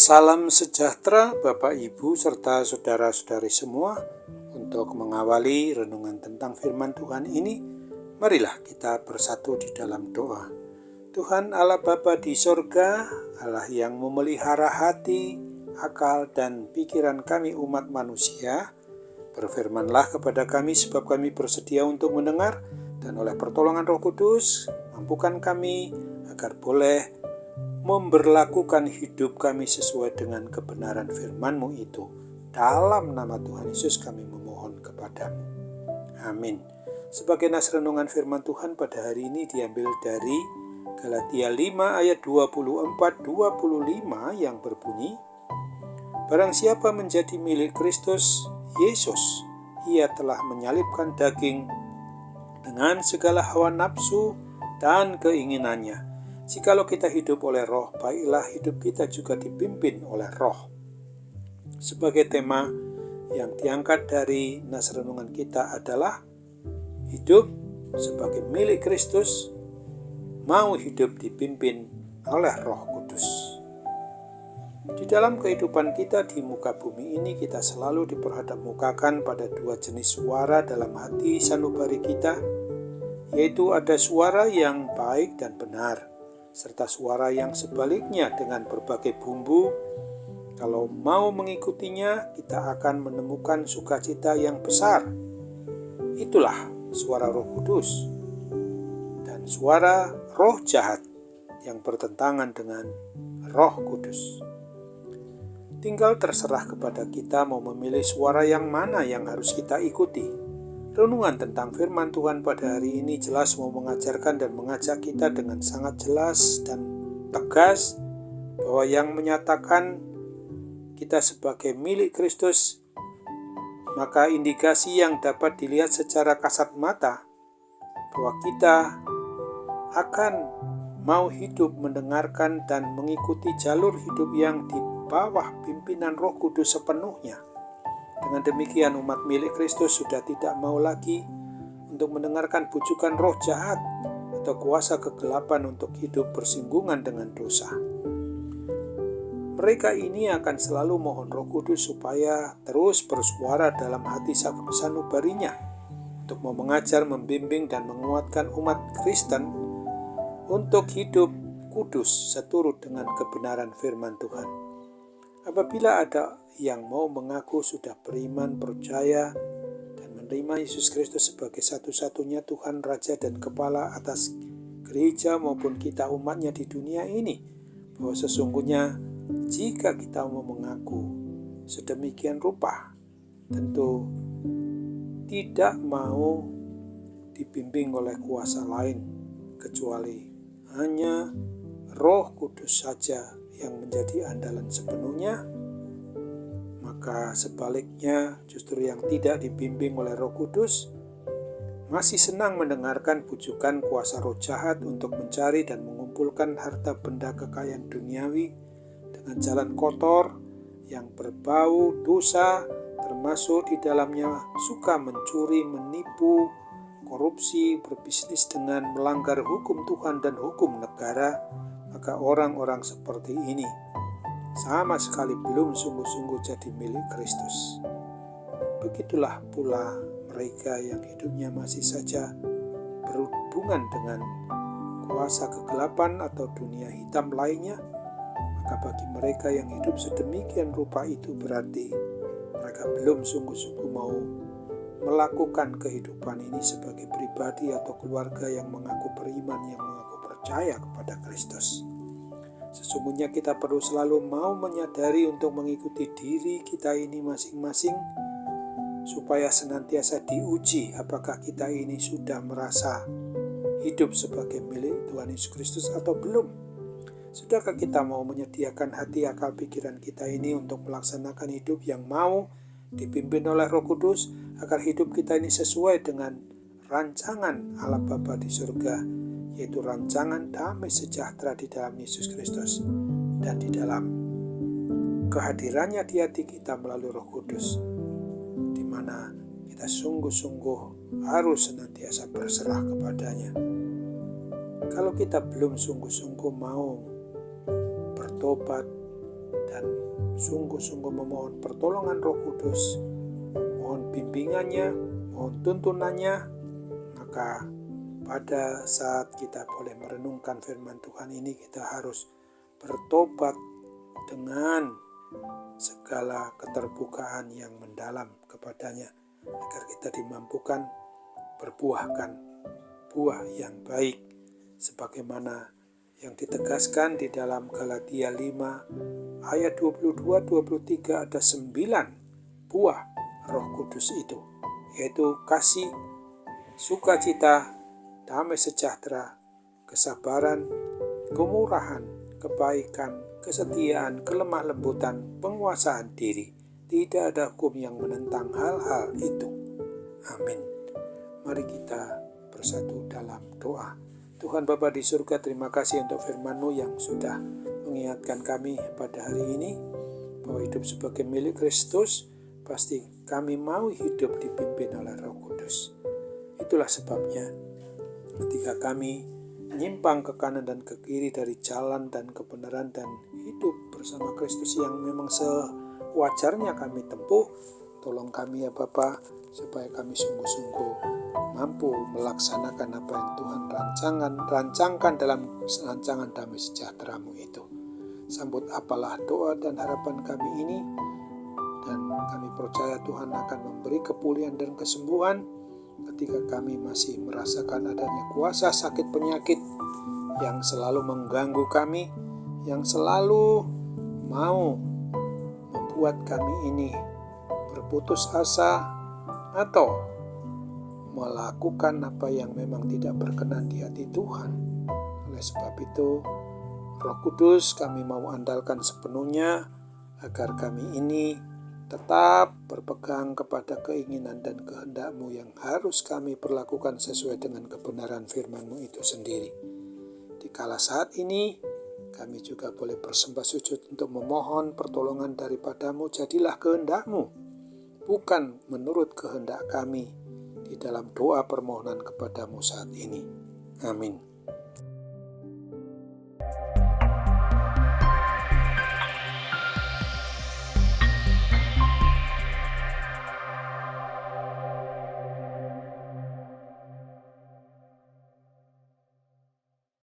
Salam sejahtera Bapak Ibu serta saudara-saudari semua. Untuk mengawali renungan tentang firman Tuhan ini, marilah kita bersatu di dalam doa. Tuhan Allah Bapa di sorga, Allah yang memelihara hati, akal dan pikiran kami umat manusia, berfirmanlah kepada kami sebab kami bersedia untuk mendengar, dan oleh pertolongan Roh Kudus mampukan kami agar boleh memberlakukan hidup kami sesuai dengan kebenaran firman-Mu itu. Dalam nama Tuhan Yesus kami memohon kepadamu. Amin. Sebagai nas renungan firman Tuhan pada hari ini diambil dari Galatia 5 ayat 24-25 yang berbunyi, Barang siapa menjadi milik Kristus Yesus, ia telah menyalibkan daging dengan segala hawa nafsu dan keinginannya. Jikalau kita hidup oleh Roh, baiklah hidup kita juga dipimpin oleh Roh. Sebagai tema yang diangkat dari nas renungan kita adalah hidup sebagai milik Kristus, mau hidup dipimpin oleh Roh Kudus. Di dalam kehidupan kita di muka bumi ini, kita selalu diperhadapmukakan pada dua jenis suara dalam hati sanubari kita, yaitu ada suara yang baik dan benar, serta suara yang sebaliknya dengan berbagai bumbu. Kalau mau mengikutinya, kita akan menemukan sukacita yang besar. Itulah suara Roh Kudus dan suara roh jahat yang bertentangan dengan Roh Kudus. Tinggal terserah kepada kita mau memilih suara yang mana yang harus kita ikuti. Renungan tentang firman Tuhan pada hari ini jelas mau mengajarkan dan mengajak kita dengan sangat jelas dan tegas bahwa yang menyatakan kita sebagai milik Kristus, maka indikasi yang dapat dilihat secara kasat mata bahwa kita akan mau hidup mendengarkan dan mengikuti jalur hidup yang di bawah pimpinan Roh Kudus sepenuhnya. Dengan demikian umat milik Kristus sudah tidak mau lagi untuk mendengarkan bujukan roh jahat atau kuasa kegelapan untuk hidup bersinggungan dengan dosa. Mereka ini akan selalu mohon Roh Kudus supaya terus bersuara dalam hati sanubarinya untuk mau mengajar, membimbing dan menguatkan umat Kristen untuk hidup kudus seturut dengan kebenaran firman Tuhan. Apabila ada yang mau mengaku sudah beriman, percaya, dan menerima Yesus Kristus sebagai satu-satunya Tuhan, Raja, dan Kepala atas gereja maupun kita umatnya di dunia ini, bahwa sesungguhnya jika kita mau mengaku sedemikian rupa, tentu tidak mau dibimbing oleh kuasa lain, kecuali hanya Roh Kudus saja yang menjadi andalan sepenuhnya. Maka sebaliknya justru yang tidak dibimbing oleh Roh Kudus masih senang mendengarkan bujukan kuasa roh jahat untuk mencari dan mengumpulkan harta benda kekayaan duniawi dengan jalan kotor yang berbau dosa, termasuk di dalamnya suka mencuri, menipu, korupsi, berbisnis dengan melanggar hukum Tuhan dan hukum negara. Maka orang-orang seperti ini sama sekali belum sungguh-sungguh jadi milik Kristus. Begitulah pula mereka yang hidupnya masih saja berhubungan dengan kuasa kegelapan atau dunia hitam lainnya. Maka bagi mereka yang hidup sedemikian rupa itu berarti mereka belum sungguh-sungguh mau melakukan kehidupan ini sebagai pribadi atau keluarga yang mengaku beriman, yang mengaku percaya kepada Kristus. Sesungguhnya kita perlu selalu mau menyadari untuk mengikuti diri kita ini masing-masing, supaya senantiasa diuji apakah kita ini sudah merasa hidup sebagai milik Tuhan Yesus Kristus atau belum. Sudahkah kita mau menyediakan hati, akal, pikiran kita ini untuk melaksanakan hidup yang mau dipimpin oleh Roh Kudus, agar hidup kita ini sesuai dengan rancangan Allah Bapa di surga, yaitu rancangan damai sejahtera di dalam Yesus Kristus dan di dalam kehadirannya di hati kita melalui Roh Kudus, di mana kita sungguh-sungguh harus senantiasa berserah kepadanya. Kalau kita belum sungguh-sungguh mau bertobat, dan sungguh-sungguh memohon pertolongan Roh Kudus, mohon bimbingannya, mohon tuntunannya, maka pada saat kita boleh merenungkan firman Tuhan ini, kita harus bertobat dengan segala keterbukaan yang mendalam kepadanya, agar kita dimampukan berbuahkan buah yang baik, sebagaimana yang ditegaskan di dalam Galatia 5 ayat 22-23, ada 9 buah Roh Kudus itu, yaitu kasih, sukacita, damai sejahtera, kesabaran, kemurahan, kebaikan, kesetiaan, kelemah lembutan, penguasaan diri. Tidak ada hukum yang menentang hal-hal itu. Amin. Mari kita bersatu dalam doa. Tuhan Bapa di surga, terima kasih untuk firman-Mu yang sudah mengingatkan kami pada hari ini bahwa hidup sebagai milik Kristus pasti kami mau hidup dipimpin oleh Roh Kudus. Itulah sebabnya ketika kami menyimpang ke kanan dan ke kiri dari jalan dan kebenaran dan hidup bersama Kristus yang memang sewajarnya kami tempuh, tolong kami ya Bapa, supaya kami sungguh-sungguh mampu melaksanakan apa yang Tuhan rancangkan dalam rancangan damai sejahtera-Mu itu. Sambut apalah doa dan harapan kami ini, dan kami percaya Tuhan akan memberi kepulihan dan kesembuhan ketika kami masih merasakan adanya kuasa sakit penyakit yang selalu mengganggu kami, yang selalu mau membuat kami ini berputus asa atau melakukan apa yang memang tidak berkenan di hati Tuhan. Oleh sebab itu, Roh Kudus kami mau andalkan sepenuhnya agar kami ini tetap berpegang kepada keinginan dan kehendak-Mu yang harus kami perlakukan sesuai dengan kebenaran firman-Mu itu sendiri. Di kala saat ini, kami juga boleh bersembah sujud untuk memohon pertolongan daripada-Mu. Jadilah kehendak-Mu, bukan menurut kehendak kami, di dalam doa permohonan kepada-Mu saat ini. Amin.